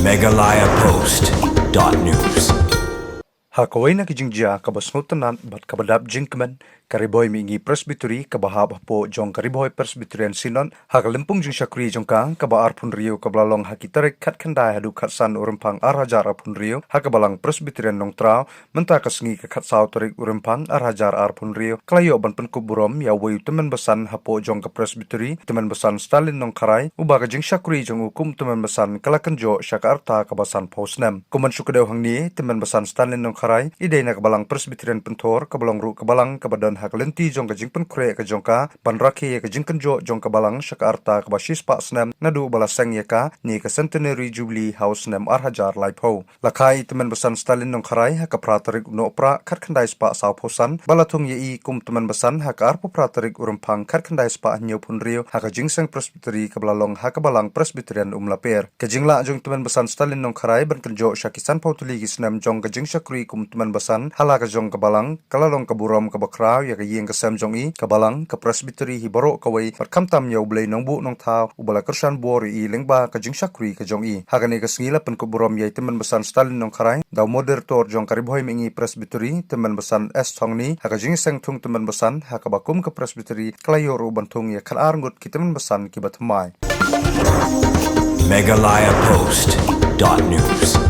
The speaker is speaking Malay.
megalayapost.news. Hakaway na kijingja kabasnutan bat kabadab jingkman kariboy mingi presbytery kabahab po jong kariboy presbyterian sinon hakalimpung jing syakri jong kang kabaar pun rio kablalong hakitarik kat kandai hadu katsan urempang arhajar pun rio hakabalang presbyterian nong trao menta kasngi ke katsau tarik urempang arhajar pun rio klayo ban pen kuburom ya wayu teman besan hapo jong ke presbytery teman besan Stalin nong karai ubaga jing syakri jong hukum teman besan kalakanjo syakarta kabasan posnem kuman syukadeu hangni teman besan Stalin nong karai idai na kabalang presbyterian pentor kabalang ru kabalang kabadan hakalenti jong kajing penkure ka jongka panraki ka jingkenjo jong kabalang syakarta kabasis pa snem nadu balaseng yaka ni ka centenary jubilee house nem arhajar laipo lakai teman besan Stalin nong karai haka pratarik no pra khatkhandai spa sauposan balatung yei kum teman besan haka arpo pratarik urempang khatkhandai spa nyo punrio haka jingseng presbytery kabalang haka balang presbyterian umlaper kajingla jong teman besan Stalin nong karai ban kenjo syakisan pautuli gisnem jong kajing syakri kum teman besan hala ka jong kabalang kalalong kaburom kabakrau ya ka yeng kasem jong i kabalang ka presbytery hibaro kawai perkam tam yau blai nong bu nong thau ubala kersan bor i lengba ka jing syakri ka jong i hagani ka sngila pen kaburom yai teman besan Stalin nong karai daw moderator jong kariboy mingi presbytery teman besan S thongni haka jing seng thung teman besan haka bakum ka presbytery klayor ubantung ya khalar ngut ki teman besan ki batmai megalayapost.news.